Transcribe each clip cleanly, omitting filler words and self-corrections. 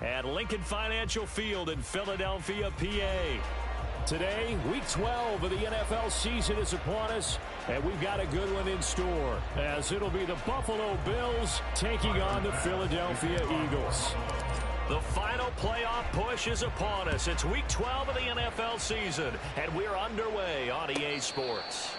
at Lincoln Financial Field in Philadelphia, PA. Today, Week 12 of the NFL season is upon us, and we've got a good one in store, as it'll be the Buffalo Bills taking on the Philadelphia Eagles. The final playoff push is upon us. It's Week 12 of the NFL season, and we're underway on EA Sports.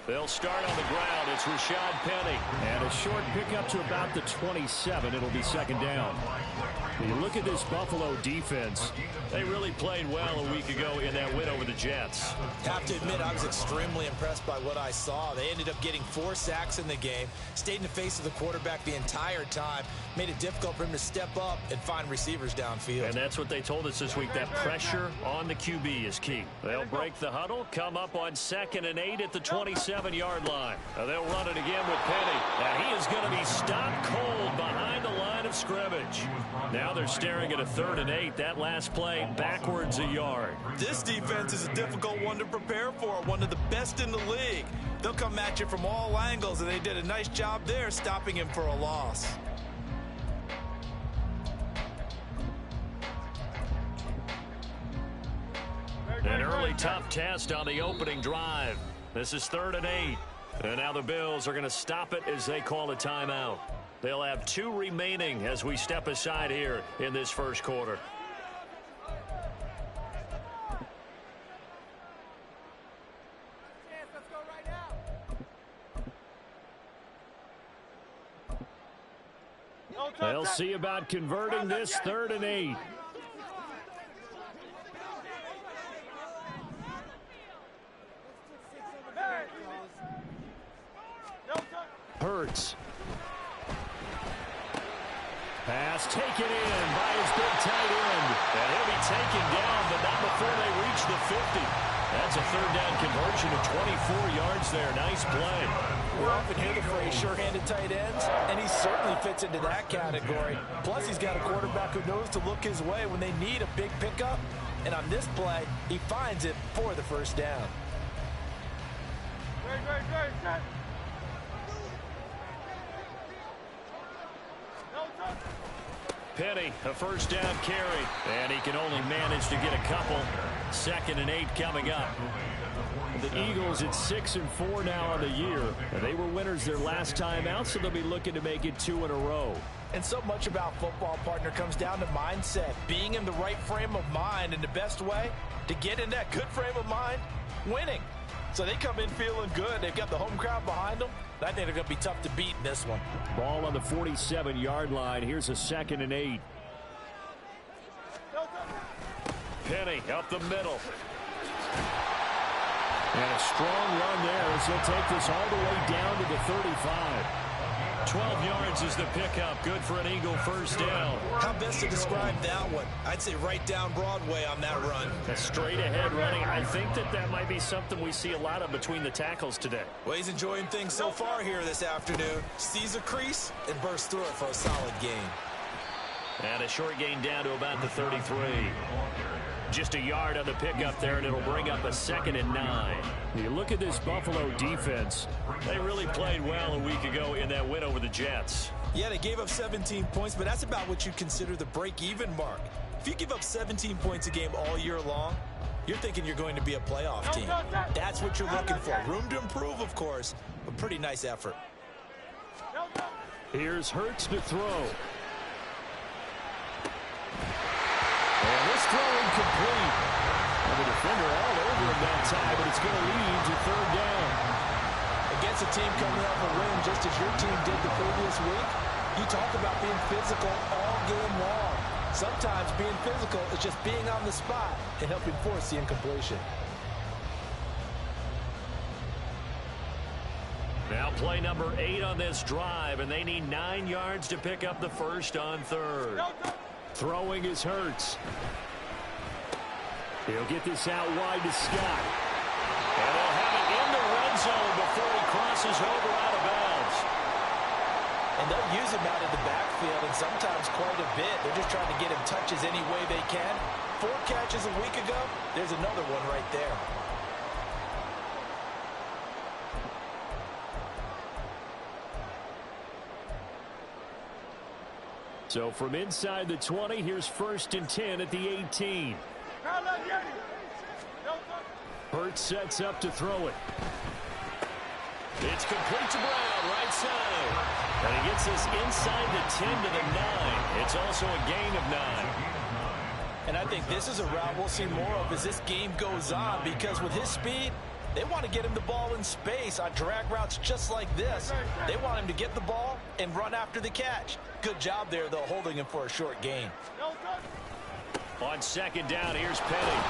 They'll start on the ground. It's Rashad Penny. And a short pickup to about the 27. It'll be second down. When you look at this Buffalo defense, they really played well a week ago in that win over the Jets. Have to admit, I was extremely impressed by what I saw. They ended up getting 4 sacks in the game, stayed in the face of the quarterback the entire time, made it difficult for him to step up and find receivers downfield. And that's what they told us this week, that pressure on the QB is key. They'll break the huddle, come up on 2nd and 8 at the 27-yard line. They'll run it again with Penny. And he is going to be stopped cold behind the line of scrimmage. Now they're staring at a 3rd and 8. That last play backwards a yard. This defense is a difficult one to prepare for, one of the best in the league. They'll come at you from all angles, and they did a nice job there stopping him for a loss. An early tough test on the opening drive. This is 3rd and 8. And now the Bills are going to stop it as they call a timeout. They'll have 2 remaining as we step aside here in this first quarter. They'll see about converting this 3rd and 8. Hurts. Pass taken in by his big tight end. And he'll be taken down, but not before they reach the 50. That's a 3rd down conversion of 24 yards there. Nice play. We often hear the phrase sure-handed tight ends, and he certainly fits into that category. Plus, he's got a quarterback who knows to look his way when they need a big pickup. And on this play, he finds it for the 1st down. Penny, a 1st down carry, and he can only manage to get a couple. 2nd and 8 coming up. The Eagles at 6 and 4 now on the year. They were winners their last time out, so they'll be looking to make it 2 in a row. And so much about football, partner, comes down to mindset. Being in the right frame of mind, and the best way to get in that good frame of mind, winning. So they come in feeling good. They've got the home crowd behind them. I think they're going to be tough to beat in this one. Ball on the 47-yard line. Here's a 2nd and 8. Penny up the middle. And a strong run there as he'll take this all the way down to the 35. 12 yards is the pickup. Good for an Eagle 1st down. How best to describe that one? I'd say right down Broadway on that run. A straight ahead running. I think that might be something we see a lot of between the tackles today. Well, he's enjoying things so far here this afternoon. Sees a crease and bursts through it for a solid gain. And a short gain down to about the 33. Just a yard on the pickup there, and it'll bring up a 2nd and 9. You look at this Buffalo defense. They really played well a week ago in that win over the Jets. Yeah, they gave up 17 points, but that's about what you'd consider the break-even mark. If you give up 17 points a game all year long, you're thinking you're going to be a playoff team. That's what you're looking for. Room to improve, of course, but pretty nice effort. Here's Hurts to throw. And this throw incomplete. And the defender all over him that time, but it's going to lead to 3rd down. Against a team coming off a win just as your team did the previous week, you talk about being physical all game long. Sometimes being physical is just being on the spot and helping force the incompletion. Now play number 8 on this drive, and they need 9 yards to pick up the 1st on 3rd. Throwing is Hurts. He'll get this out wide to Scott. And they'll have it in the red zone before he crosses over out of bounds. And they'll use him out in the backfield, and sometimes quite a bit. They're just trying to get him touches any way they can. 4 catches a week ago. There's another one right there. So from inside the 20, here's 1st and 10 at the 18. Hurts sets up to throw it. It's complete to Brown, right side. And he gets this inside the 10 to the 9. It's also a gain of 9. And I think this is a route we'll see more of as this game goes on, because with his speed, they want to get him the ball in space on drag routes just like this. They want him to get the ball and run after the catch. Good job there, though, holding him for a short gain. On 2nd down, here's Penny.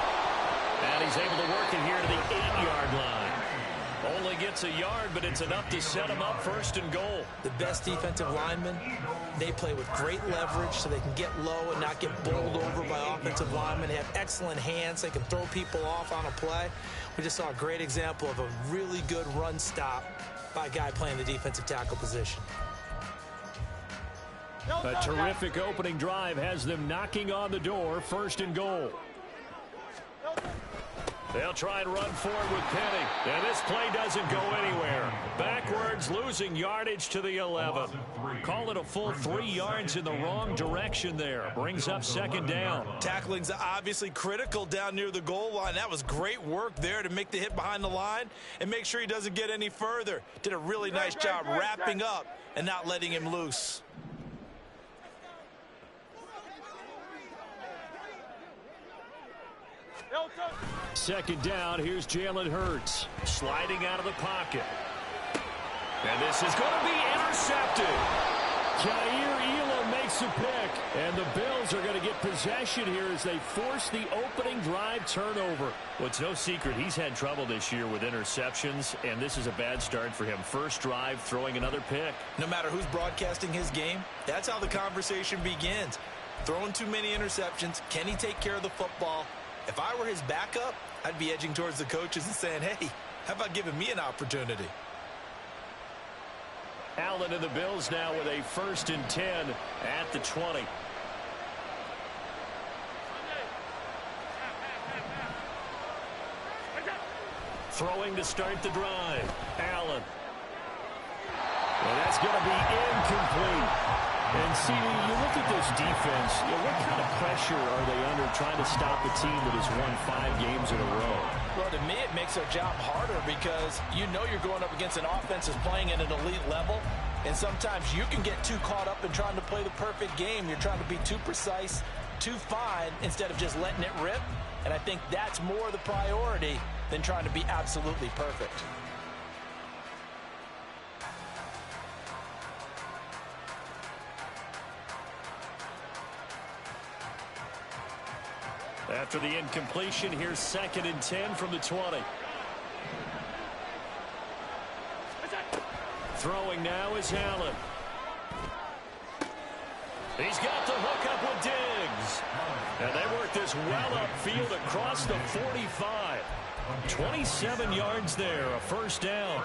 And he's able to work it here to the 8-yard line. Only gets a yard, but it's enough to set him up 1st and goal. The best defensive linemen, they play with great leverage so they can get low and not get bowled over by offensive linemen. They have excellent hands. They can throw people off on a play. We just saw a great example of a really good run stop by a guy playing the defensive tackle position. A terrific opening drive has them knocking on the door, 1st and goal. They'll try and run forward with Penny. And this play doesn't go anywhere. Backwards, losing yardage to the 11. Call it a full 3 yards in the wrong direction there. Brings up 2nd down. Tackling's obviously critical down near the goal line. That was great work there to make the hit behind the line and make sure he doesn't get any further. Did a really nice job wrapping up and not letting him loose. Second down, here's Jalen Hurts. Sliding out of the pocket. And this is going to be intercepted. Jair Elam makes a pick. And the Bills are going to get possession here as they force the opening drive turnover. Well, it's no secret he's had trouble this year with interceptions, and this is a bad start for him. First drive, throwing another pick. No matter who's broadcasting his game, that's how the conversation begins. Throwing too many interceptions. Can he take care of the football? If I were his backup, I'd be edging towards the coaches and saying, hey, how about giving me an opportunity? Allen and the Bills now with a 1st and 10 at the 20. Throwing to start the drive. Allen. And that's going to be incomplete. And, see, you look at this defense, what kind of pressure are they under trying to stop a team that has won 5 games in a row? Well, to me, it makes their job harder because you know you're going up against an offense that's playing at an elite level, and sometimes you can get too caught up in trying to play the perfect game. You're trying to be too precise, too fine, instead of just letting it rip. And I think that's more the priority than trying to be absolutely perfect. After the incompletion, here's 2nd and 10 from the 20. Throwing now is Allen. He's got the hook up with Diggs. And they work this well upfield across the 45. 27 yards there, a 1st down.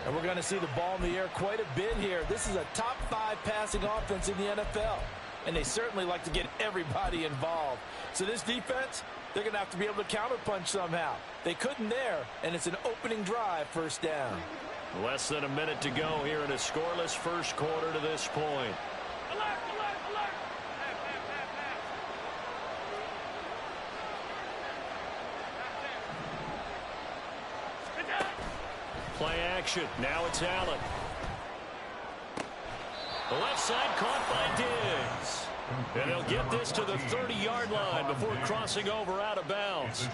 And we're going to see the ball in the air quite a bit here. This is a top 5 passing offense in the NFL. And they certainly like to get everybody involved. So this defense, they're going to have to be able to counterpunch somehow. They couldn't there, and it's an opening drive, 1st down. Less than a minute to go here in a scoreless 1st quarter to this point. Alert, alert, alert. Play action. Now it's Allen. The left side caught by Diggs. And they'll get this to the 30-yard line before crossing over out of bounds.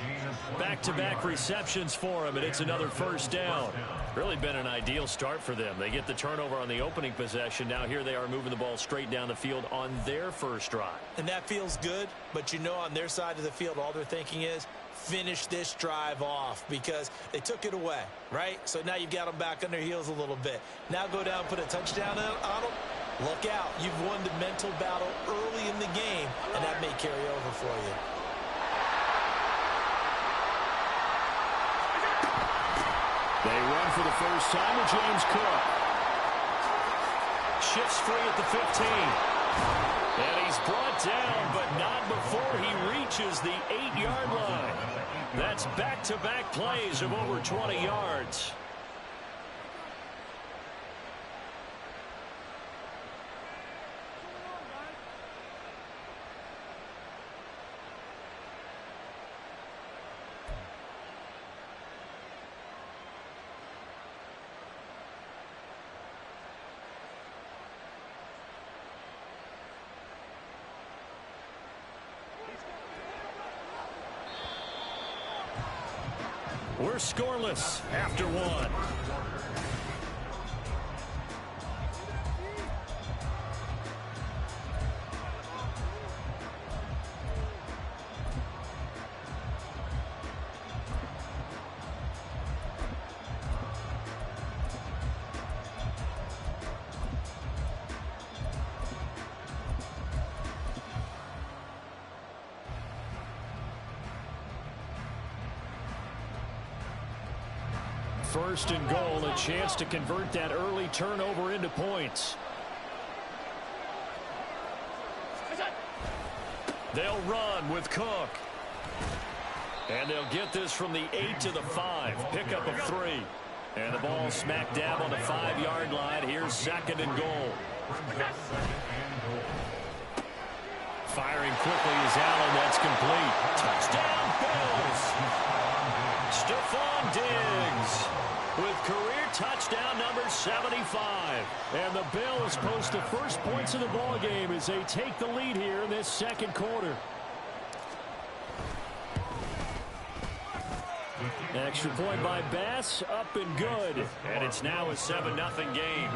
Back-to-back receptions for him, and it's another 1st down. Really been an ideal start for them. They get the turnover on the opening possession. Now here they are moving the ball straight down the field on their 1st drive. And that feels good, but you know on their side of the field all they're thinking is finish this drive off because they took it away, right? So now you've got them back on their heels a little bit. Now go down, put a touchdown on them. Look out. You've won the mental battle early in the game, and that may carry over for you. They run for the first time with James Cook. Shifts free at the 15. And he's brought down, but not before he reaches the 8-yard line. That's back-to-back plays of over 20 yards. We're scoreless after one. First and goal, a chance to convert that early turnover into points. They'll run with Cook. And they'll get this from the 8 to the 5. Pickup of 3. And the ball smack dab on the 5-yard line. Here's second and goal. Firing quickly is Allen. That's complete. Touchdown, Bills. Stephon Diggs with career touchdown number 75. And the Bills post the first points of the ball game as they take the lead here in this second quarter. Extra point by Bass, up and good. And it's now a 7-0 game.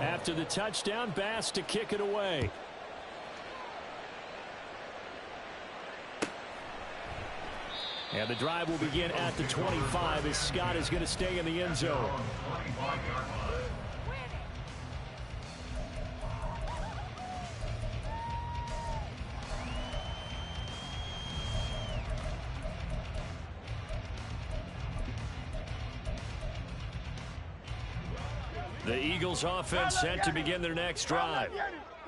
After the touchdown, Bass to kick it away. And the drive will begin at the 25 as Scott is going to stay in the end zone. The Eagles offense set to begin their next drive.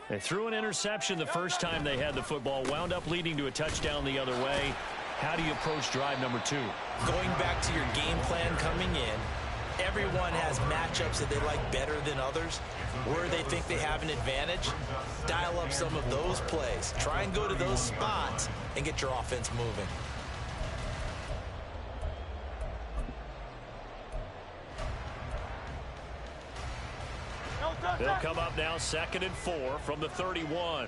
They threw an interception the first time they had the football, wound up leading to a touchdown the other way. How do you approach drive number 2? Going back to your game plan coming in, everyone has matchups that they like better than others. Where they think they have an advantage, dial up some of those plays. Try and go to those spots and get your offense moving. They'll come up now 2nd and 4 from the 31.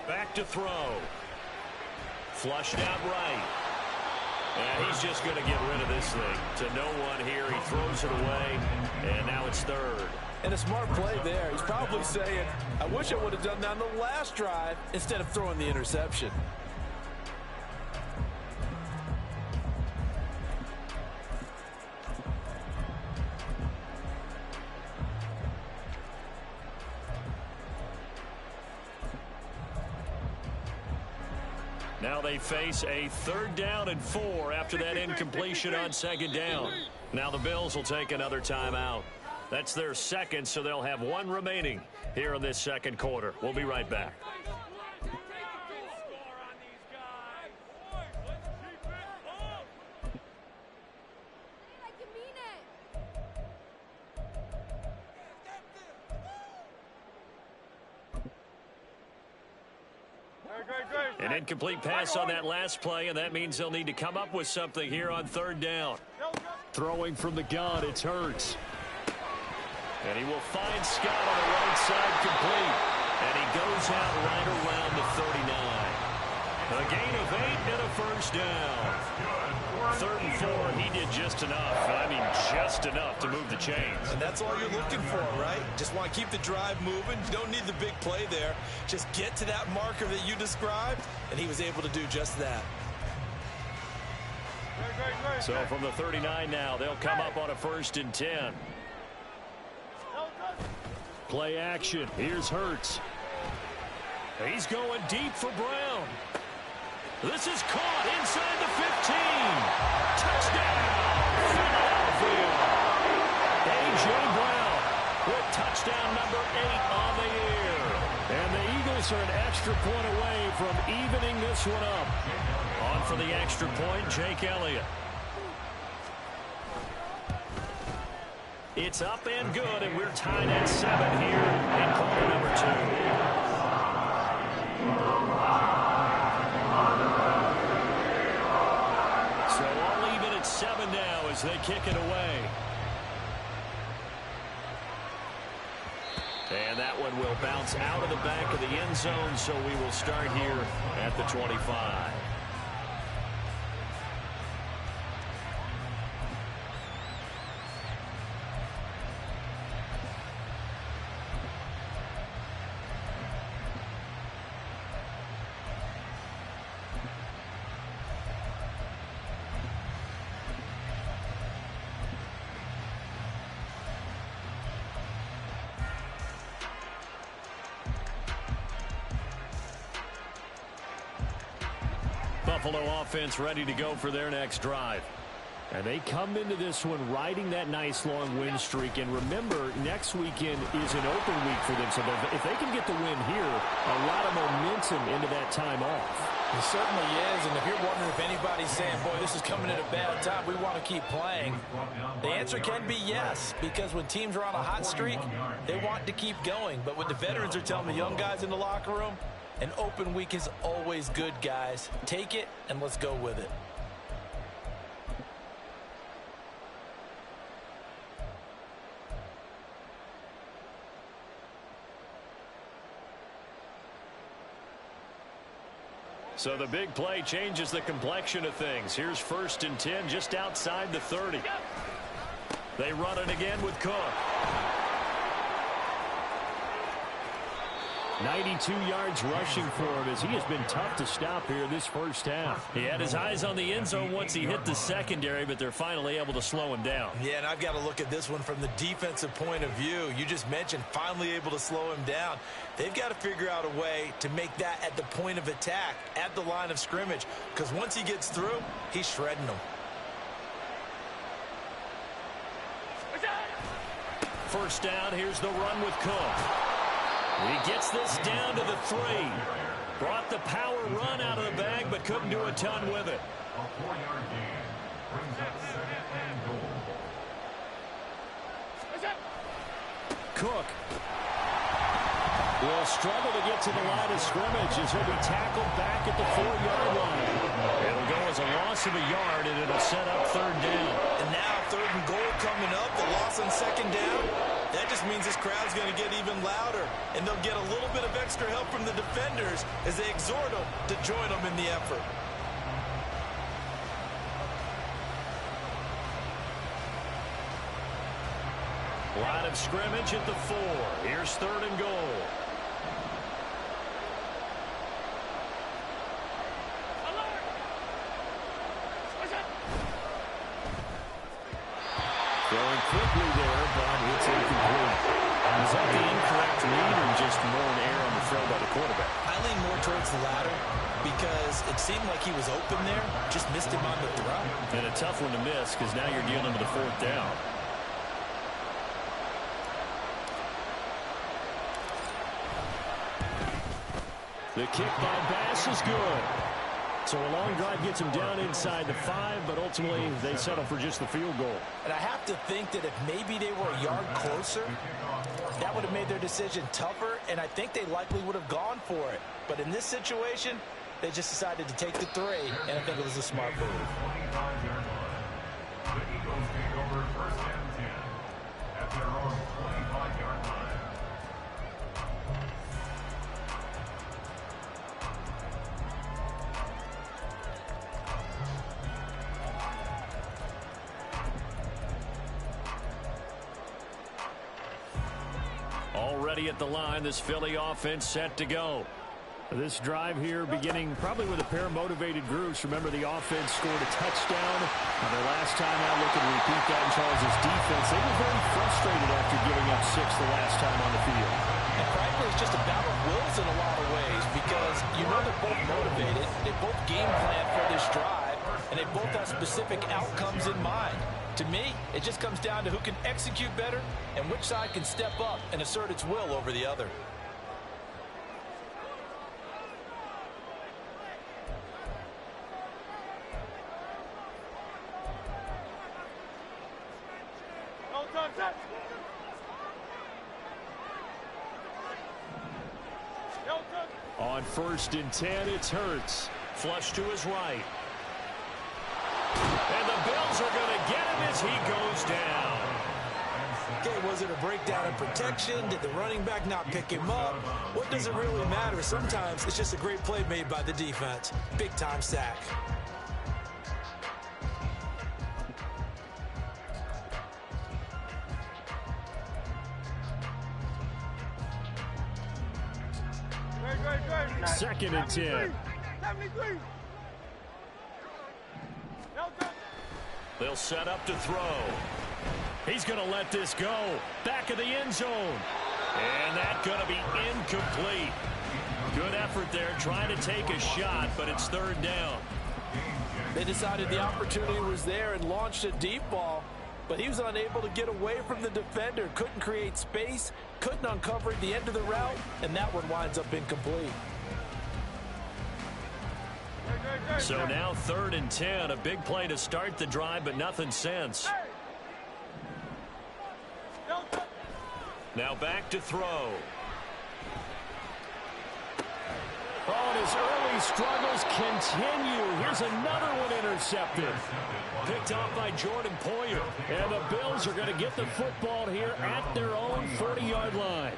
Back to throw. Flushed out right. And he's just going to get rid of this thing to no one here. He throws it away, and now it's 3rd. And a smart play there. He's probably saying, I wish I would have done that on the last drive instead of throwing the interception. Now they face a 3rd down and 4 after that incompletion on 2nd down. Now the Bills will take another timeout. That's their 2nd, so they'll have 1 remaining here in this second quarter. We'll be right back. An incomplete pass on that last play, and that means they'll need to come up with something here on 3rd down. Throwing from the gun, it's Hurts. And he will find Scott on the right side complete. And he goes out right around the 39. A gain of 8 and a first down. 3rd and 4, he did just enough. I mean, just enough to move the chains. And that's all you're looking for, right? Just want to keep the drive moving. You don't need the big play there. Just get to that marker that you described, and he was able to do just that. So from the 39 now, they'll come up on a 1st and 10. Play action. Here's Hurts. He's going deep for Brown. This is caught inside the 15. Touchdown, Philadelphia. A.J. Brown with touchdown number 8 on the year. And the Eagles are an extra point away from evening this one up. On for the extra point, Jake Elliott. It's up and good, and we're tied at 7 here in quarter number 2. So all even at 7 now as they kick it away. And that one will bounce out of the back of the end zone, so we will start here at the 25. Buffalo offense ready to go for their next drive. And they come into this one riding that nice long win streak. And remember, next weekend is an open week for them. So if they can get the win here, a lot of momentum into that time off. It certainly is. And if you're wondering if anybody's saying, boy, this is coming at a bad time, we want to keep playing, the answer can be yes. Because when teams are on a hot streak, they want to keep going. But what the veterans are telling the young guys in the locker room, an open week is always good, guys. Take it, and let's go with it. So the big play changes the complexion of things. Here's 1st and 10 just outside the 30. They run it again with Cook. 92 yards rushing for him as he has been tough to stop here this first half. He had his eyes on the end zone once he hit the secondary, but they're finally able to slow him down. Yeah, and I've got to look at this one from the defensive point of view. You just mentioned finally able to slow him down. They've got to figure out a way to make that at the point of attack, at the line of scrimmage, because once he gets through, he's shredding them. First down, here's the run with Cook. He gets this down to the 3. Brought the power run out of the bag, but couldn't do a ton with it. A 4-yard gain brings up 2nd and goal. Cook will struggle to get to the line of scrimmage as he'll be tackled back at the 4-yard line. It'll go as a loss of a yard, and it'll set up 3rd down. And now 3rd and goal coming up, the loss on 2nd down. That just means this crowd's going to get even louder, and they'll get a little bit of extra help from the defenders as they exhort them to join them in the effort. Line of scrimmage at the 4. Here's 3rd and goal. Throwing quickly there, but it's incomplete. Is that the incorrect read or just more an error on the throw by the quarterback? I lean more towards the latter because it seemed like he was open there, just missed him on the throw. And a tough one to miss because now you're dealing with a 4th down. The kick by Bass is good. So a long drive gets him down inside the 5, but ultimately they settle for just the field goal. And I have to think that if maybe they were a yard closer, that would have made their decision tougher, and I think they likely would have gone for it. But in this situation, they just decided to take the 3, and I think it was a smart move. 25-yard line. The Eagles take over 1st and 10 at their own 25-yard line. Already at the line, this Philly offense set to go. This drive here beginning probably with a pair of motivated groups. Remember, the offense scored a touchdown. Their last time out, looking to repeat that in Charles' defense. They were very frustrated after giving up 6 the last time on the field. And frankly, it's just a battle of wills in a lot of ways because you know they're both motivated. They both game plan for this drive, and they both have specific outcomes in mind. To me, it just comes down to who can execute better and which side can step up and assert its will over the other. On 1st and 10, it's Hurts. Flush to his right. And the Bills are going to get him as he goes down. Okay, was it a breakdown in protection? Did the running back not pick him up? What does it really matter? Sometimes it's just a great play made by the defense. Big-time sack. Second and 10. They'll set up to throw. He's going to let this go. Back of the end zone. And that's going to be incomplete. Good effort there trying to take a shot, but it's 3rd down. They decided the opportunity was there and launched a deep ball, but he was unable to get away from the defender. Couldn't create space, couldn't uncover at the end of the route, and that one winds up incomplete. So now 3rd and 10, a big play to start the drive, but nothing since. Now back to throw. Oh, and his early struggles continue. Here's another one intercepted. Picked off by Jordan Poyer. And the Bills are going to get the football here at their own 40-yard line.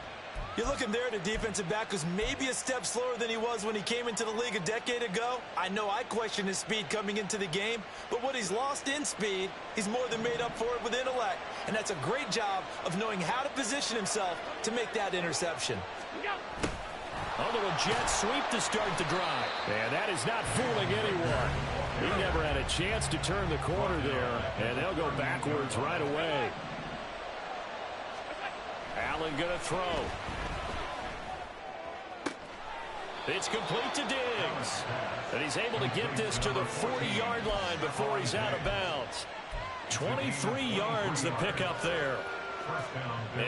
You're looking there at a defensive back who's maybe a step slower than he was when he came into the league a decade ago. I know I questioned his speed coming into the game, but what he's lost in speed, he's more than made up for it with intellect. And that's a great job of knowing how to position himself to make that interception. A little jet sweep to start the drive. And that is not fooling anyone. He never had a chance to turn the corner there, and they'll go backwards right away. Allen going to throw. It's complete to Diggs. And he's able to get this to the 40-yard line before he's out of bounds. 23 yards the pickup there.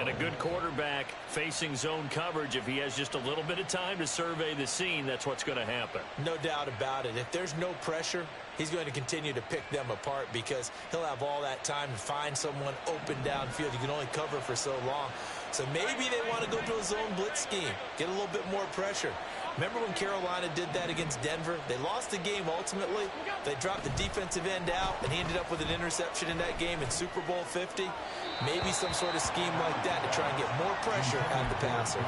And a good quarterback facing zone coverage. If he has just a little bit of time to survey the scene, that's what's going to happen. No doubt about it. If there's no pressure, he's going to continue to pick them apart because he'll have all that time to find someone open downfield. You can only cover for so long. So maybe they want to go to a zone blitz scheme, get a little bit more pressure. Remember when Carolina did that against Denver? They lost the game ultimately. They dropped the defensive end out, and he ended up with an interception in that game in Super Bowl 50. Maybe some sort of scheme like that to try and get more pressure at the passer.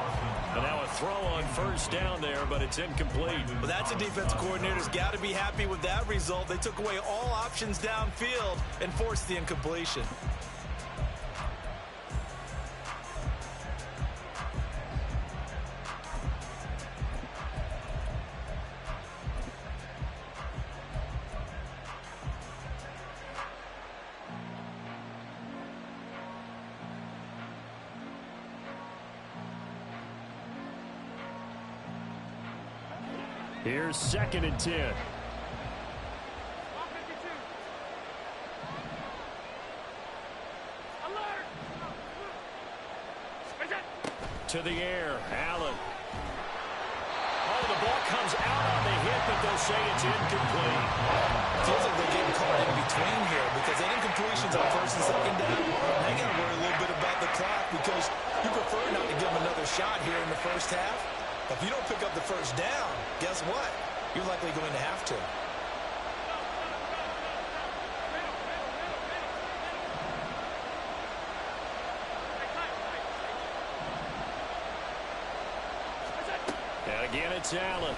And now a throw on 1st down there, but it's incomplete. Well, that's a defensive coordinator's got to be happy with that result. They took away all options downfield and forced the incompletion. Here's 2nd and 10. To the air, Allen. Oh, the ball comes out on the hit, but they'll say it's incomplete. Feels like they're getting caught in between here because that incompletion's on 1st and 2nd down. They got to worry a little bit about the clock because you prefer not to give them another shot here in the 1st half. If you don't pick up the 1st down, guess what? You're likely going to have to. And again, it's Allen.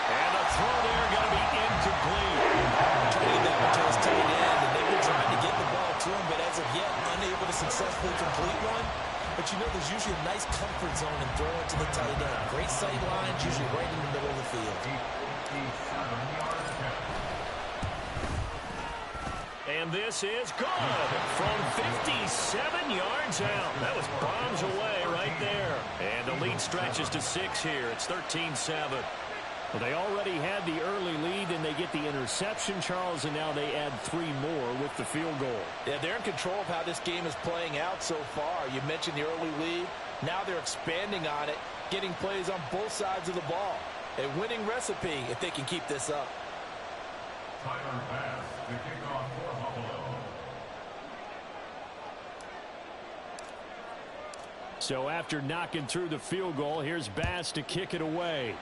And the throw there going to be incomplete. Traded that one to his tight end, and they've been trying to get the ball to him, but as of yet, unable to successfully complete one. but you know there's usually a nice comfort zone in throwing to the tight end. Great sight lines, usually right in the middle of the field. And this is good from 57 yards out. That was bombs away right there. And the lead stretches to 6 here. It's 13-7. Well, they already had the early lead, and they get the interception, Charles, and now they add 3 more with the field goal. Yeah, they're in control of how this game is playing out so far. You mentioned the early lead. Now they're expanding on it, getting plays on both sides of the ball. A winning recipe if they can keep this up. Tyler Bass to kick off for Buffalo. So after knocking through the field goal, here's Bass to kick it away.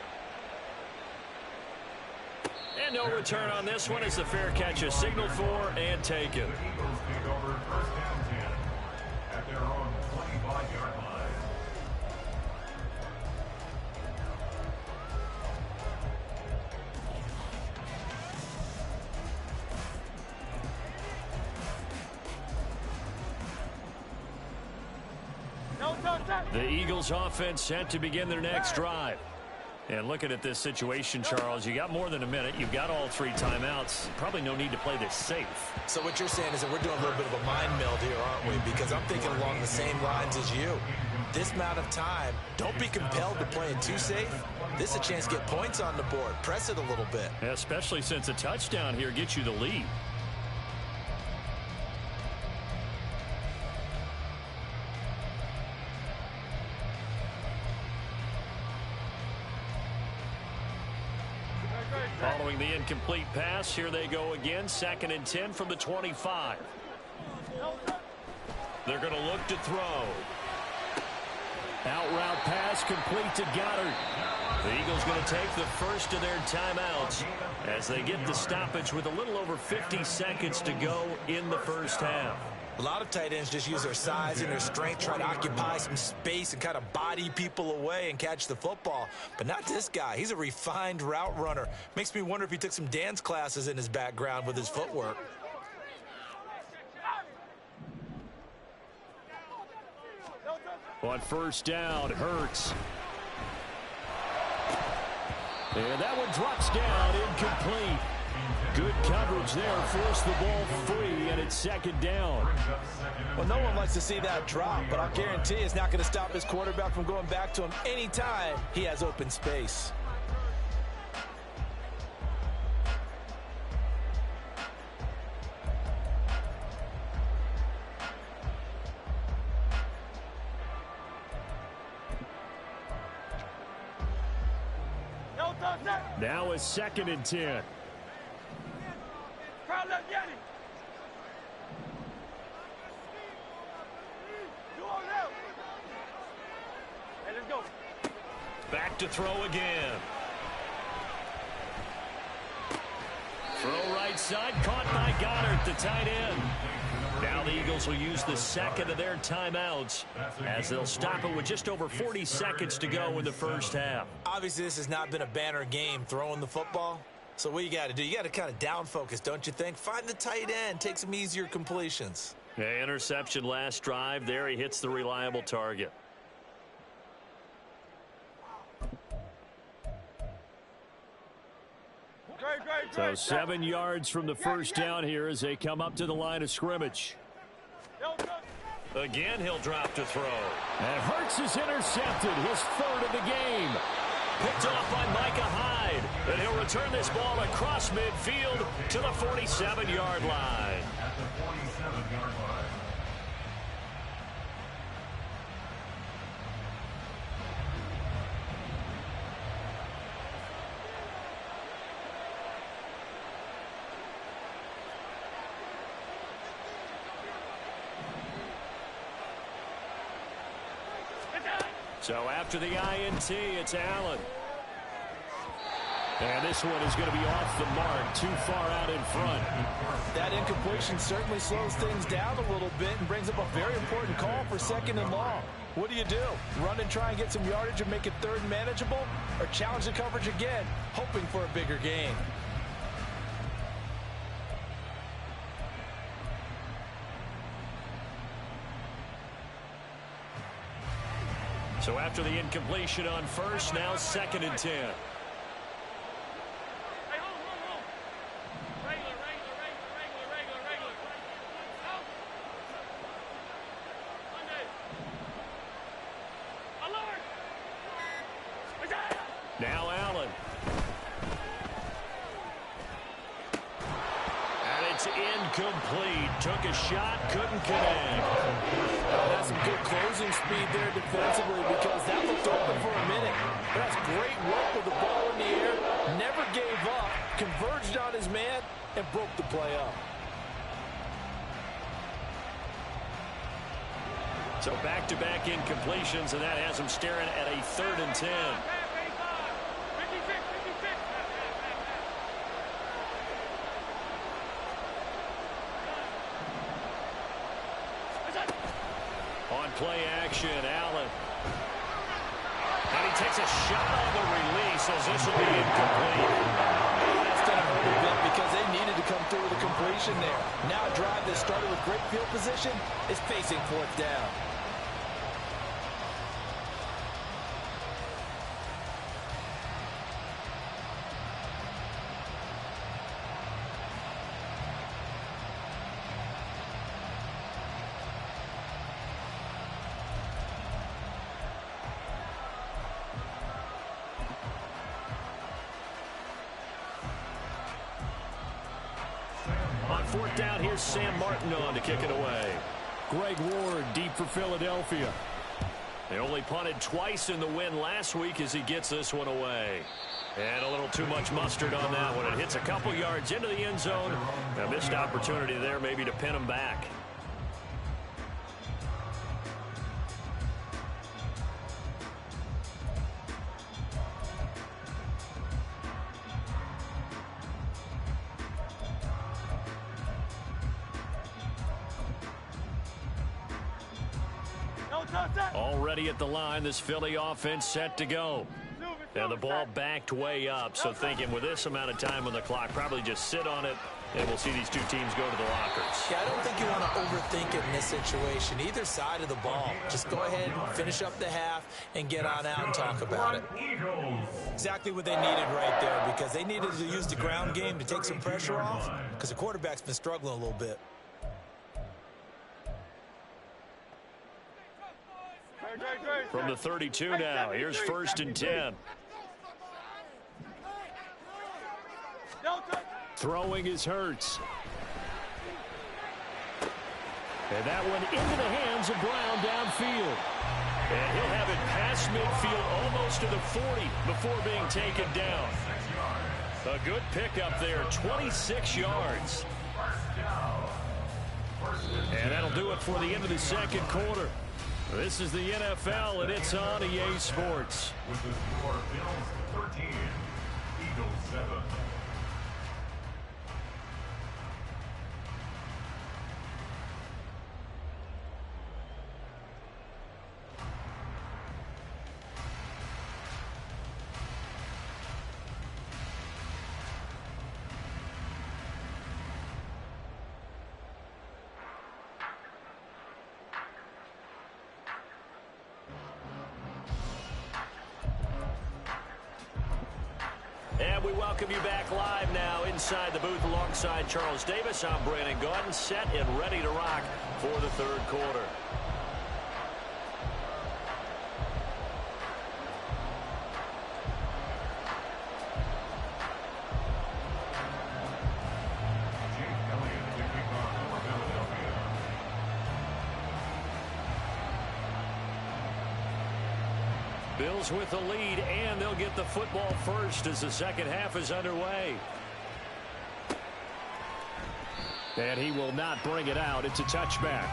And no return on this one as the fair catch is signaled for and taken. The Eagles take over first down 10 at their own 25-yard line. The Eagles offense set to begin their next drive. And looking at this situation, Charles, you got more than a minute. You've got all 3 timeouts. Probably no need to play this safe. So what you're saying is that we're doing a little bit of a mind meld here, aren't we? Because I'm thinking along the same lines as you. This amount of time, don't be compelled to play it too safe. This is a chance to get points on the board. Press it a little bit. Especially since a touchdown here gets you the lead. Following the incomplete pass, here they go again. 2nd and 10 from the 25. They're going to look to throw. Out route pass complete to Goddard. The Eagles going to take the first of their timeouts as they get the stoppage with a little over 50 seconds to go in the first half. A lot of tight ends just use their size and their strength, try to occupy some space and kind of body people away and catch the football. But not this guy. He's a refined route runner. Makes me wonder if he took some dance classes in his background with his footwork. On first down, Hurts. And that one drops down, incomplete. Good coverage there, forced the ball free, and it's 2nd down. Well, no one likes to see that drop, but I'll guarantee it's not going to stop his quarterback from going back to him anytime he has open space. Now it's 2nd and 10. Back to throw again. Throw right side, caught by Goddard, the tight end. Now the Eagles will use the 2nd of their timeouts as they'll stop it with just over 40 seconds to go in the first half. Obviously, this has not been a banner game throwing the football. So what you got to do, you got to kind of down focus, don't you think? Find the tight end, take some easier completions. Yeah, interception last drive. There he hits the reliable target. So 7 yards from the first down here as they come up to the line of scrimmage. Again, he'll drop to throw. And Hurts is intercepted, his 3rd of the game. Picked off by Micah Hyde. And he'll return this ball across midfield to the 47-yard line. At the 47-yard line. So after the INT, it's Allen. And this one is going to be off the mark, too far out in front. That incompletion certainly slows things down a little bit and brings up a very important call for 2nd and long. What do? Run and try and get some yardage and make it 3rd and manageable? Or challenge the coverage again, hoping for a bigger gain? So after the incompletion on first, now 2nd and 10. Hey, hold. Regular. Out. Monday. Alert. Now Allen. And it's incomplete. Took a shot, couldn't connect. That's some good closing speed there defensively because that looked open for a minute. That's great work with the ball in the air. Never gave up, converged on his man, and broke the play up. So back-to-back incompletions, and that has him staring at a 3rd and 10. 56. On play action, Allen. And he takes a shot on the release as this will be incomplete. That's going to hurt a bit because they needed to come through with a completion there. Now a drive that started with great field position is facing 4th down. On 4th down, here's Sam Martin on to kick it away. Greg Ward deep for Philadelphia. They only punted twice in the win last week as he gets this one away. And a little too much mustard on that one. It hits a couple yards into the end zone. A missed opportunity there maybe to pin him back. Already at the line, this Philly offense set to go. And the ball backed way up, so thinking with this amount of time on the clock, probably just sit on it, and we'll see these two teams go to the lockers. Yeah, I don't think you want to overthink it in this situation. Either side of the ball. Just go ahead and finish up the half and get on out and talk about it. Exactly what they needed right there because they needed to use the ground game to take some pressure off because the quarterback's been struggling a little bit. From the 32 now, here's 1st and 10. Throwing is Hurts. And that one into the hands of Brown downfield. And he'll have it past midfield almost to the 40 before being taken down. A good pickup there, 26 yards. And that'll do it for the end of the 2nd quarter. This is the NFL, and it's on EA Sports. With the score, Bills 13, Eagles 7. And we welcome you back live now inside the booth alongside Charles Davis. I'm Brandon Gaudin, set and ready to rock for the 3rd quarter. Bills with the lead, and they'll get the football first as the 2nd half is underway. And he will not bring it out. It's a touchback.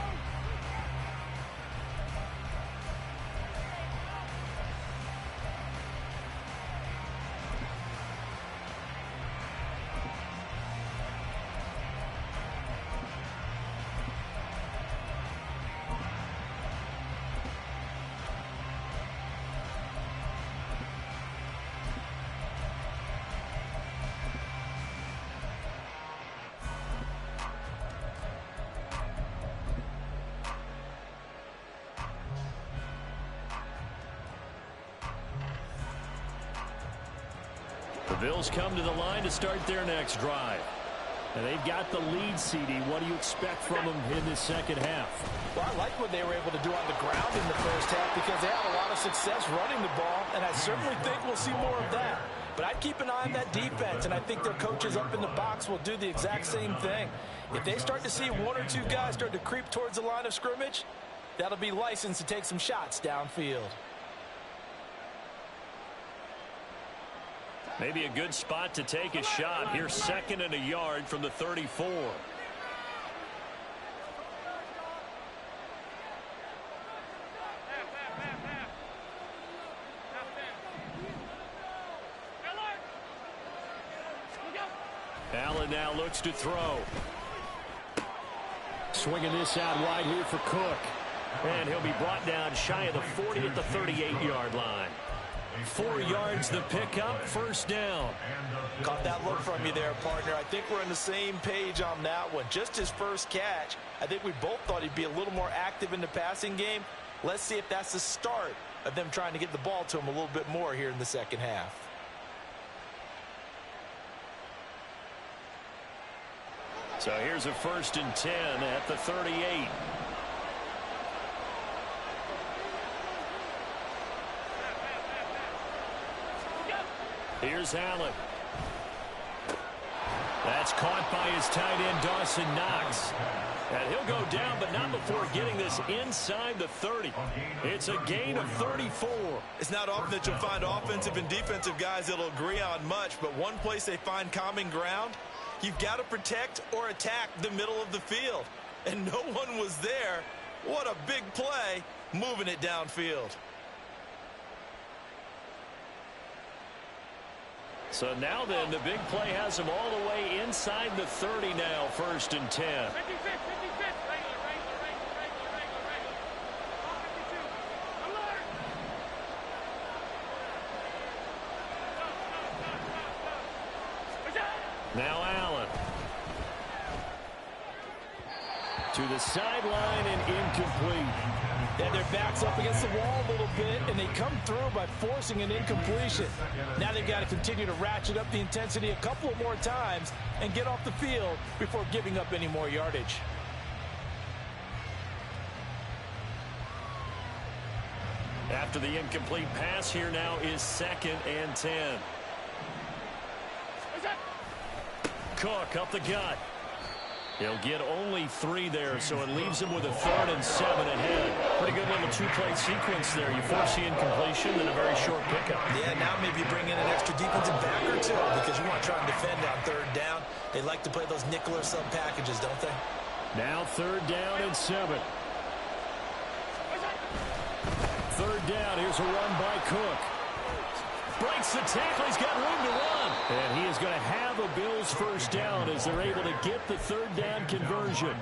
Bills come to the line to start their next drive. And they've got the lead, CD. What do you expect from them in this second half? Well, I like what they were able to do on the ground in the first half because they had a lot of success running the ball, and I certainly think we'll see more of that. But I'd keep an eye on that defense, and I think their coaches up in the box will do the exact same thing. If they start to see one or two guys start to creep towards the line of scrimmage, that'll be licensed to take some shots downfield. Maybe a good spot to take a shot. Here's 2nd and a yard from the 34. Allen now looks to throw. Swinging this out wide here for Cook. And he'll be brought down shy of the 40 at the 38-yard line. 4 yards the pickup, first down. Caught that look from you there, partner. I think we're on the same page on that one. Just his first catch. I think we both thought he'd be a little more active in the passing game. Let's see if that's the start of them trying to get the ball to him a little bit more here in the second half. So here's a 1st and 10 at the 38. Here's Allen. That's caught by his tight end, Dawson Knox. And he'll go down, but not before getting this inside the 30. It's a gain of 34. It's not often that you'll find offensive and defensive guys that'll agree on much, but one place they find common ground, you've got to protect or attack the middle of the field. And no one was there. What a big play, moving it downfield. So now then, the big play has him all the way inside the 30 now, 1st and 10. 56, 56. Regular. All 52. Alert. Now Allen. To the sideline and incomplete. Yeah, their back's up against the wall a little bit, and they come through by forcing an incompletion. Now they've got to continue to ratchet up the intensity a couple of more times and get off the field before giving up any more yardage. After the incomplete pass, here now is 2nd and 10. Cook up the gut. He'll get only 3 there, so it leaves him with a 3rd and 7 ahead. Pretty good little 2-play sequence there. You force the incompletion and a very short pickup. Yeah, now maybe bring in an extra defensive back or two because you want to try and defend on 3rd down. They like to play those nickel or sub packages, don't they? Now 3rd down and 7. 3rd down. Here's a run by Cook. Breaks the tackle. He's got room to run. And he is going to have a Bills first down as they're able to get the 3rd down conversion.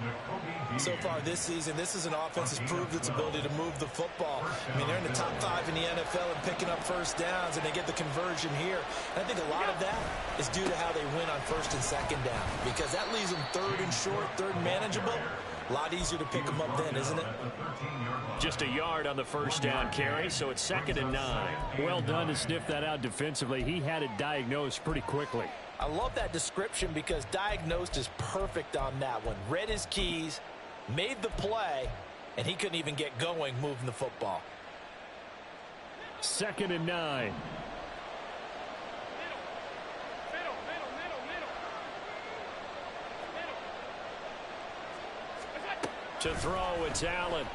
So far this season, this is an offense that's proved its ability to move the football. I mean, they're in the top 5 in the NFL and picking up first downs, and they get the conversion here. And I think a lot of that is due to how they win on 1st and 2nd down, because that leaves them 3rd and short, 3rd and manageable. A lot easier to pick them up then, isn't it? Just a yard on the first down carry, so it's 2nd and 9. Well done to sniff that out defensively. He had it diagnosed pretty quickly. I love that description because diagnosed is perfect on that one. Read his keys, made the play, and he couldn't even get going moving the football. 2nd and 9. To throw, it's Allen.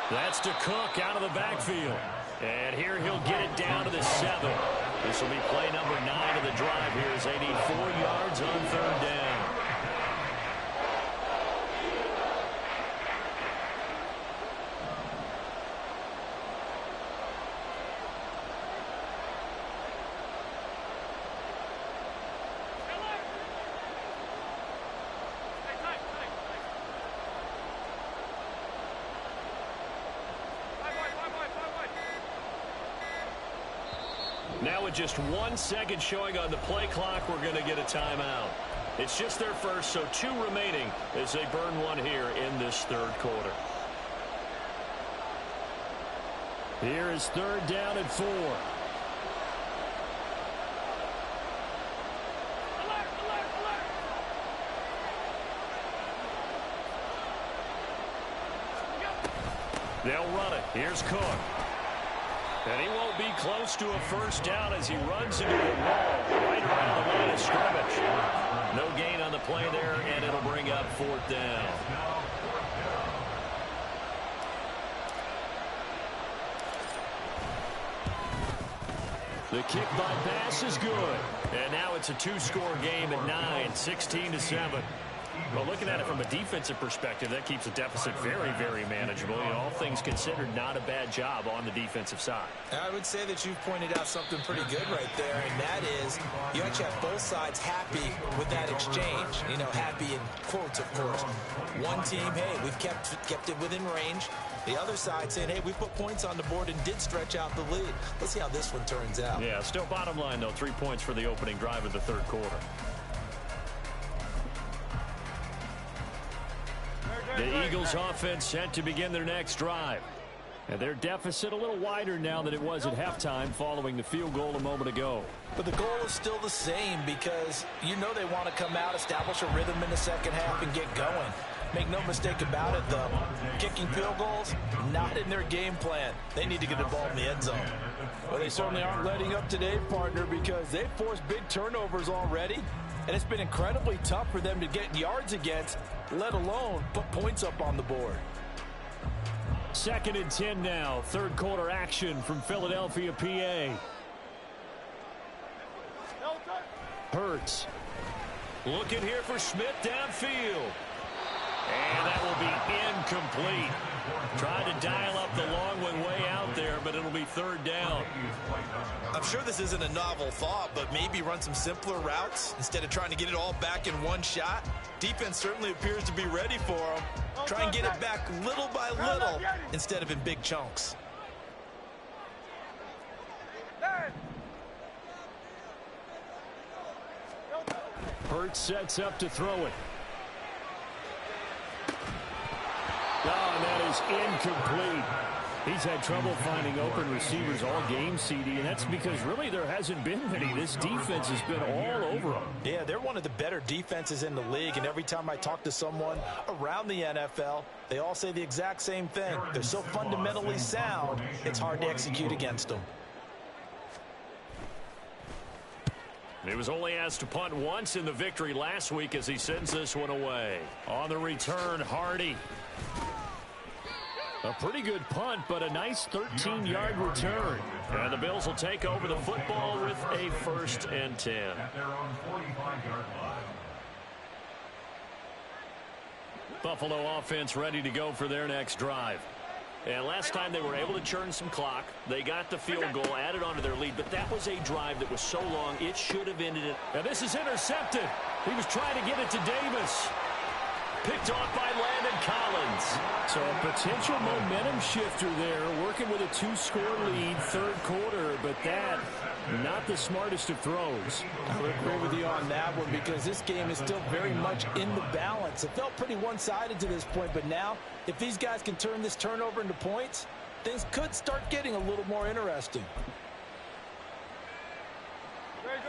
That's to Cook out of the backfield. And here he'll get it down to the 7. This will be play number 9 of the drive here as they need 4 yards on 3rd down. Now with just 1 second showing on the play clock, we're going to get a timeout. It's just their first, so 2 remaining as they burn 1 here in this 3rd quarter. Here is 3rd down and 4. They'll run it. Here's Cook. And he won't be close to a first down as he runs into a wall right around the line of scrimmage. No gain on the play there, and it'll bring up 4th down. The kick by pass is good. And now it's a 2-score game at 9, 16-7. Well, looking at it from a defensive perspective, that keeps the deficit very, very manageable. You know, all things considered, not a bad job on the defensive side. I would say that you've pointed out something pretty good right there, and that is you actually have both sides happy with that exchange. You know, happy in quotes, of course. One team, hey, we've kept it within range. The other side saying, hey, we put points on the board and did stretch out the lead. Let's see how this one turns out. Yeah, still bottom line, though, 3 points for the opening drive of the 3rd quarter. The Eagles offense set to begin their next drive. And their deficit a little wider now than it was at halftime following the field goal a moment ago. But the goal is still the same because you know they want to come out, establish a rhythm in the second half, and get going. Make no mistake about it, though. Kicking field goals, not in their game plan. They need to get the ball in the end zone. Well, they certainly aren't letting up today, partner, because they've forced big turnovers already. And it's been incredibly tough for them to get yards against, let alone put points up on the board. 2nd and 10 now. 3rd quarter action from Philadelphia, PA. Hurts. Looking here for Smith downfield. And that will be incomplete. Tried to dial up the long one way out there, but it'll be 3rd down. I'm sure this isn't a novel thought, but maybe run some simpler routes instead of trying to get it all back in one shot. Defense certainly appears to be ready for them. Try and get it back little by little instead of in big chunks. Hurts sets up to throw it. Oh, and that is incomplete. He's had trouble finding open receivers all game, CD, and that's because really there hasn't been many. This defense has been all over them. Yeah, they're one of the better defenses in the league, and every time I talk to someone around the NFL, they all say the exact same thing. They're so fundamentally sound, it's hard to execute against them. He was only asked to punt once in the victory last week as he sends this one away. On the return, Hardy. A pretty good punt, but a nice 13-yard return. And the Bills will take over the football with a 1st and 10. At their own 45-yard line. Buffalo offense ready to go for their next drive. And last time they were able to churn some clock. They got the field goal, added onto their lead, but that was a drive that was so long it should have ended it. And this is intercepted. He was trying to get it to Davis. Picked off by Landon Collins. So a potential momentum shifter there, working with a 2-score lead, 3rd quarter, but that, not the smartest of throws. I would agree with you on that one because this game is still very much in the balance. It felt pretty one-sided to this point, but now, if these guys can turn this turnover into points, things could start getting a little more interesting. Great.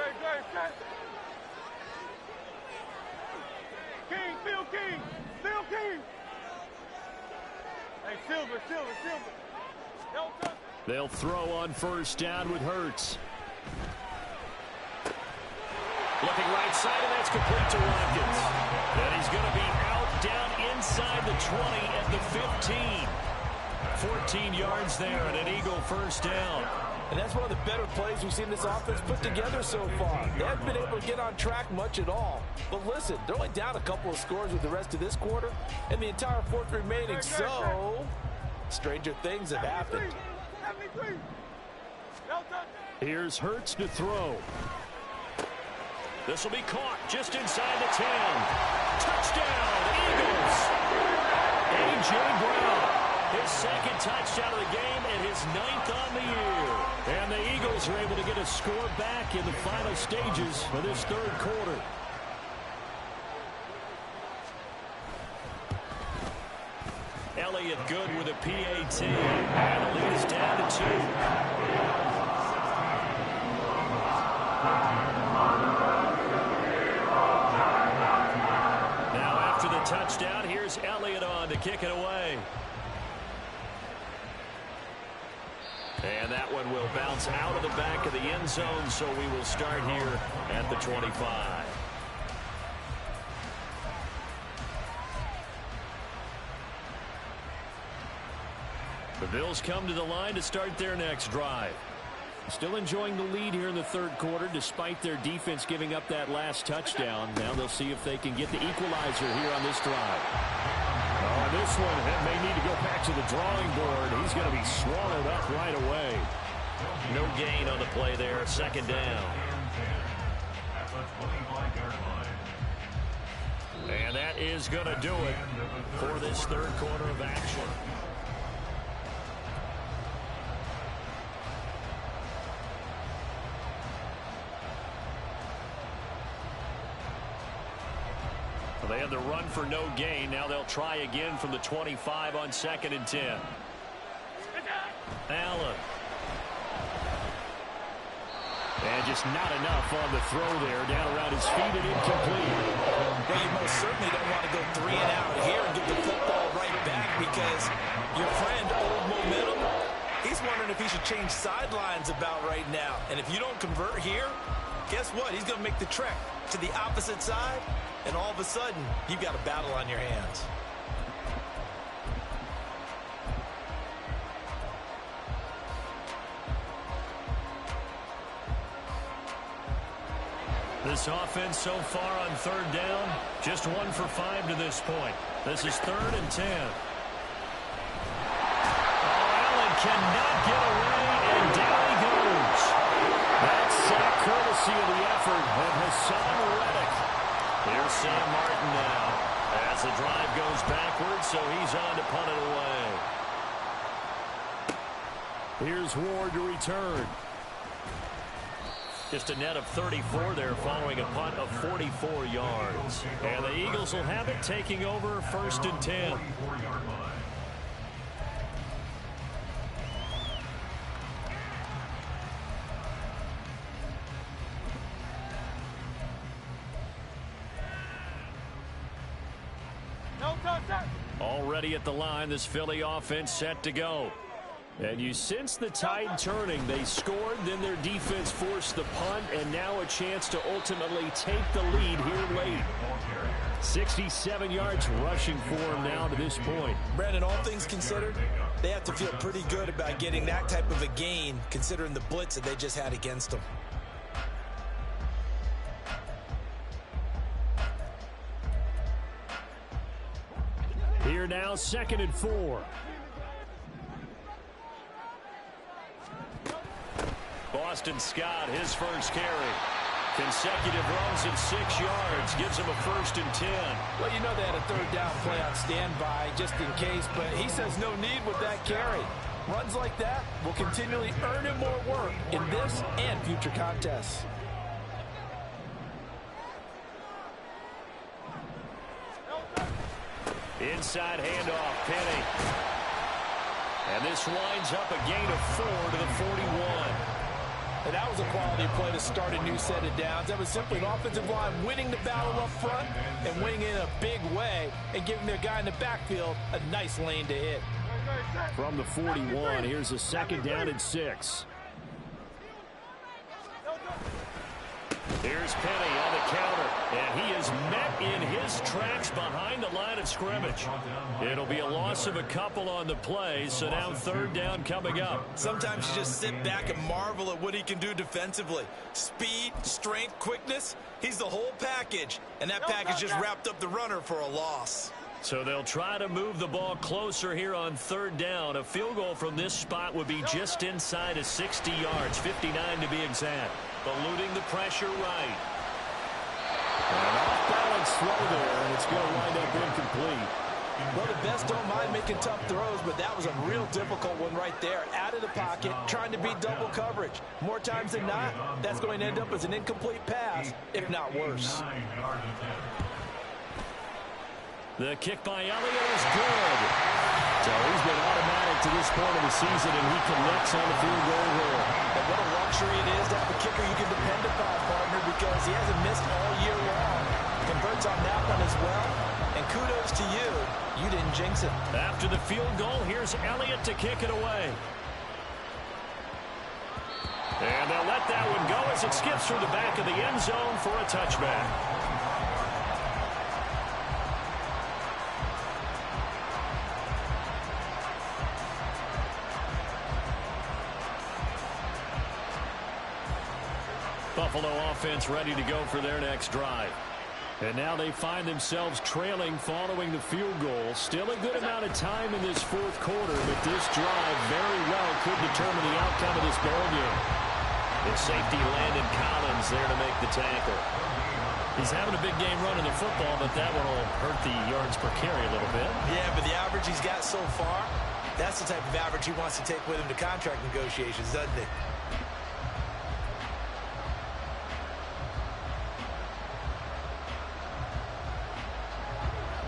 King, Phil King. Hey, Silver. They'll throw on 1st down with Hurts. Looking right side, and that's complete to Watkins. And he's going to be out down inside the 20 at the 15. 14 yards there and an Eagle 1st down. And that's one of the better plays we've seen this offense put together so far. They haven't been able to get on track much at all. But listen, they're only down a couple of scores with the rest of this quarter and the entire 4th remaining. So, stranger things have happened. Here's Hurts to throw. This will be caught just inside the 10. Touchdown, Eagles. A.J. Brown. His 2nd touchdown of the game and his 9th on the year. And the Eagles are able to get a score back in the final stages of this 3rd quarter. Elliott good with a PAT. And the lead is down to 2. Now after the touchdown, here's Elliott on to kick it away. And that one will bounce out of the back of the end zone, so we will start here at the 25. The Bills come to the line to start their next drive. Still enjoying the lead here in the third quarter, despite their defense giving up that last touchdown. Now they'll see if they can get the equalizer here on this drive. This one may need to go back to the drawing board. He's going to be swallowed up right away. No gain on the play there. Second down. And that is going to do it for this third quarter of action. They had the run for no gain. Now they'll try again from the 25 on 2nd and 10. Allen. And just not enough on the throw there. Down around his feet and incomplete. Well, you most certainly don't want to go 3 and out here and get the football right back, because your friend, Old Momentum, he's wondering if he should change sidelines about right now. And if you don't convert here, guess what? He's going to make the trek to the opposite side. And all of a sudden, you've got a battle on your hands. This offense so far on third down, just 1 for 5 to this point. This is 3rd and 10. Allen cannot get away, and down he goes. That's sack courtesy of the effort of Hassan Reddick. Here's Sam Martin now as the drive goes backwards, so he's on to punt it away. Here's Ward to return. Just a net of 34 there following a punt of 44 yards. And the Eagles will have it, taking over 1st and 10. Already at the line, this Philly offense set to go. And you sense the tide turning. They scored, then their defense forced the punt, and now a chance to ultimately take the lead here late. 67 yards rushing for him now to this point. Brandon, all things considered, they have to feel pretty good about getting that type of a gain, considering the blitz that they just had against them. Here now, 2nd and 4. Boston Scott, his first carry. Consecutive runs of 6 yards gives him a 1st and 10. Well, you know they had a third down play on standby just in case, but he says no need with that carry. Runs like that will continually earn him more work in this and future contests. Inside handoff, Penny. And this winds up a gain of 4 to the 41. And that was a quality play to start a new set of downs. That was simply an offensive line winning the battle up front and winning in a big way and giving their guy in the backfield a nice lane to hit. From the 41, here's a 2nd down and 6. Here's Penny on the counter, and he is met in his tracks behind the line of scrimmage. It'll be a loss of a couple on the play, so now 3rd down coming up. Sometimes you just sit back and marvel at what he can do defensively. Speed, strength, quickness, he's the whole package, and that package just wrapped up the runner for a loss. So they'll try to move the ball closer here on 3rd down. A field goal from this spot would be just inside of 60 yards, 59 to be exact. Eluding the pressure right. An off-balance throw there, and it's going to wind up incomplete. Well, the best don't mind making tough throws, but that was a real difficult one right there. Out of the pocket, trying to beat double coverage. More times than not, that's going to end up as an incomplete pass, if not worse. The kick by Elliott is good. So he's been automatic to this point of the season, and he connects on the field goal here. And what a luxury it is to have a kicker you can depend upon, partner, because he hasn't missed all year long. Converts on that one as well. And kudos to you. You didn't jinx it. After the field goal, here's Elliott to kick it away. And they'll let that one go as it skips through the back of the end zone for a touchback. Buffalo offense ready to go for their next drive. And now they find themselves trailing following the field goal. Still a good amount of time in this fourth quarter, but this drive very well could determine the outcome of this ball game. The safety Landon Collins there to make the tackle. He's having a big game running the football, but that one will hurt the yards per carry a little bit. Yeah, but the average he's got so far, that's the type of average he wants to take with him to contract negotiations, doesn't he?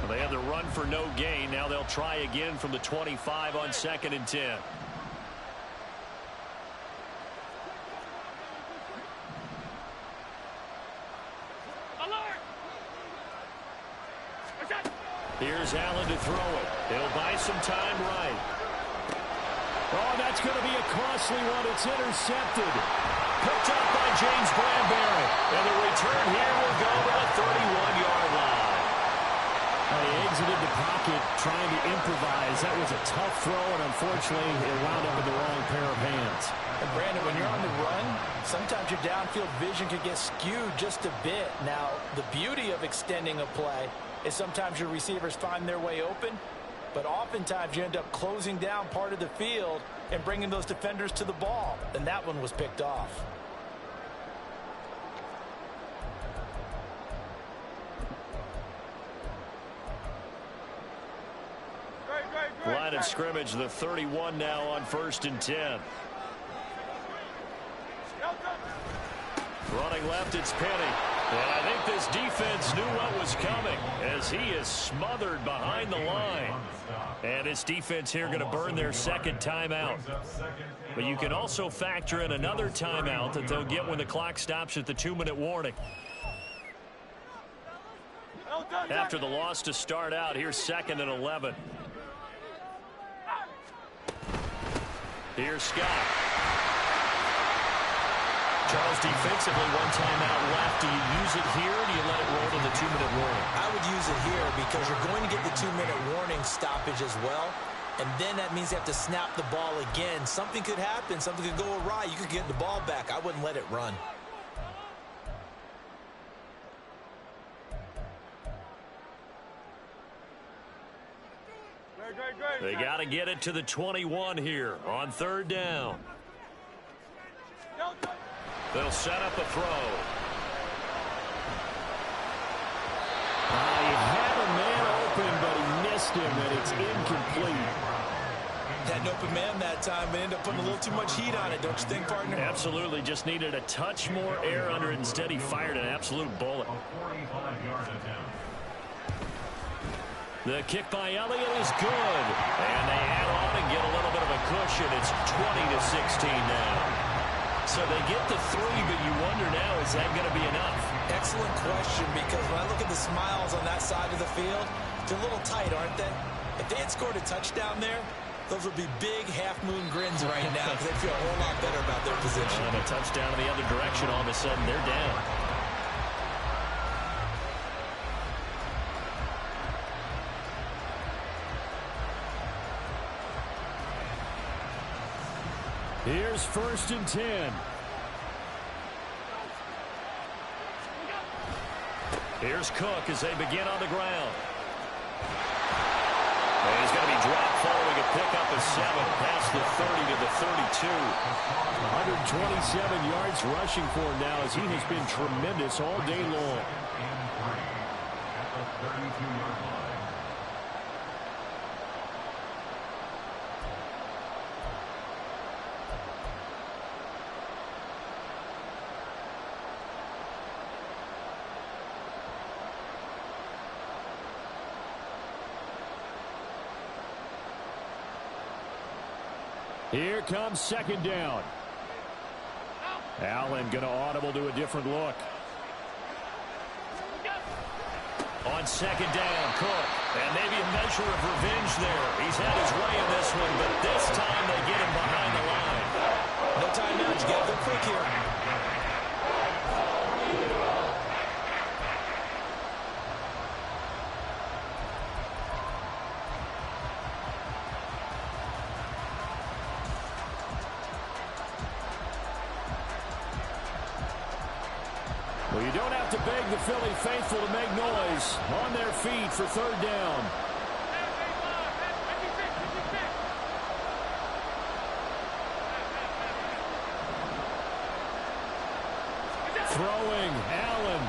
They have the run for no gain. Now they'll try again from the 25 on 2nd and 10. Here's Allen to throw it. He'll buy some time right. Oh, that's going to be a costly one. It's intercepted. Picked up by James Bradbury. And the return here will go to the 31-yard line. He exited the pocket trying to improvise. That was a tough throw, and unfortunately, it wound up in the wrong pair of hands. And Brandon, when you're on the run, sometimes your downfield vision can get skewed just a bit. Now, the beauty of extending a play is sometimes your receivers find their way open, but oftentimes you end up closing down part of the field and bringing those defenders to the ball. And that one was picked off. Line of scrimmage, the 31 now on 1st and 10. Running left, it's Penny. And I think this defense knew what was coming as he is smothered behind the line. And this defense here going to burn their second timeout. But you can also factor in another timeout that they'll get when the clock stops at the 2-minute warning. After the loss to start out, here's 2nd and 11. Here's Scott. Charles, defensively, one timeout left. Do you use it here, or do you let it roll to the 2-minute warning? I would use it here because you're going to get the 2-minute warning stoppage as well. And then that means you have to snap the ball again. Something could happen. Something could go awry. You could get the ball back. I wouldn't let it run. They got to get it to the 21 here on 3rd down. They'll set up a throw. He had a man open, but he missed him, and it's incomplete. Had an open man that time, but ended up putting a little too much heat on it, don't you think, partner? Absolutely. Just needed a touch more air under it. Instead, he fired an absolute bullet. The kick by Elliott is good. And they add on and get a little bit of a cushion. It's 20-16 now. So they get the 3, but you wonder now, is that going to be enough? Excellent question, because when I look at the smiles on that side of the field, they're a little tight, aren't they? If they had scored a touchdown there, those would be big half-moon grins right now because they feel a whole lot better about their position. And a touchdown in the other direction, all of a sudden they're down. Here's 1st and 10. Here's Cook as they begin on the ground. And he's going to be dropped following a pickup of 7 past the 30 to the 32. 127 yards rushing for him now as he has been tremendous all day long. Here comes 2nd down. Allen going to audible to a different look. On 2nd down, Cook. And maybe a measure of revenge there. He's had his way in this one, but this time they get him behind the line. No a timeout. You got to go quick here. Well, you don't have to beg the Philly faithful to make noise. On their feet for third down. Throwing, Allen.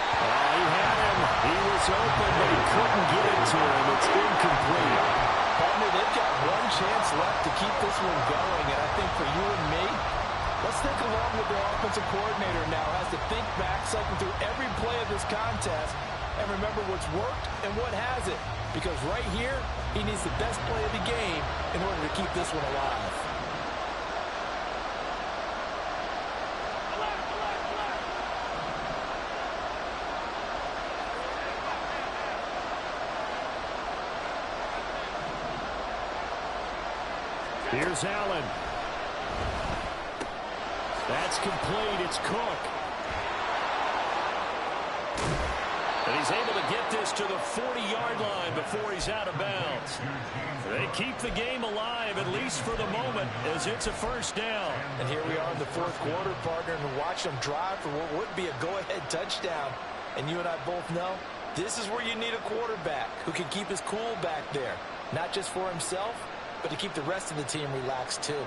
He had him. He was open, but he couldn't get it to him. It's incomplete. Partner, they've got one chance left to keep this one going, and I think for you and me, let's think along with their offensive coordinator now. Has to think back, cycle through every play of this contest, and remember what's worked and what hasn't. Because right here, he needs the best play of the game in order to keep this one alive. Here's Allen. That's complete. It's Cook. And he's able to get this to the 40-yard line before he's out of bounds. They keep the game alive, at least for the moment, as it's a first down. And here we are in the fourth quarter, partner, and watch them drive for what would be a go-ahead touchdown. And you and I both know this is where you need a quarterback who can keep his cool back there, not just for himself, but to keep the rest of the team relaxed too.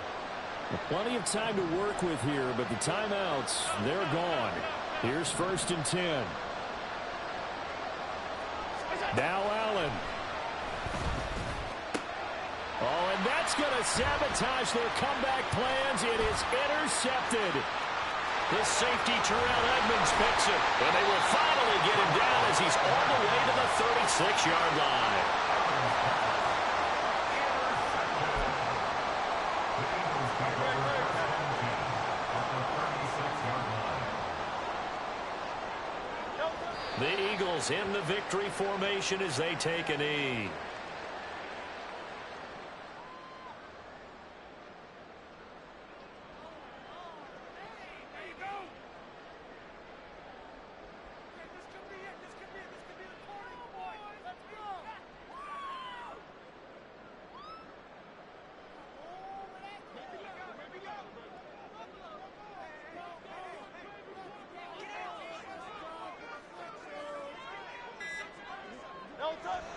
Plenty of time to work with here, but the timeouts, they're gone. Here's 1st and 10. Now Allen. Oh, and that's going to sabotage their comeback plans. It is intercepted. The safety, Terrell Edmonds, picks it. And they will finally get him down as he's all the way to the 36-yard line. The Eagles in the victory formation as they take a knee.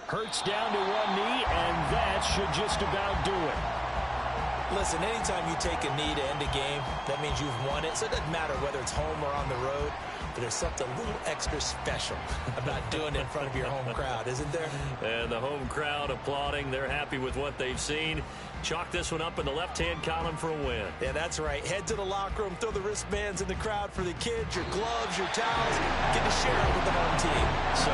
Hurts down to one knee, and that should just about do it. Listen, anytime you take a knee to end a game, that means you've won it. So it doesn't matter whether it's home or on the road, but there's something a little extra special about doing it in front of your home crowd, isn't there? And the home crowd applauding. They're happy with what they've seen. Chalk this one up in the left-hand column for a win. Yeah, that's right. Head to the locker room, throw the wristbands in the crowd for the kids, your gloves, your towels. Get to share it with the home team. So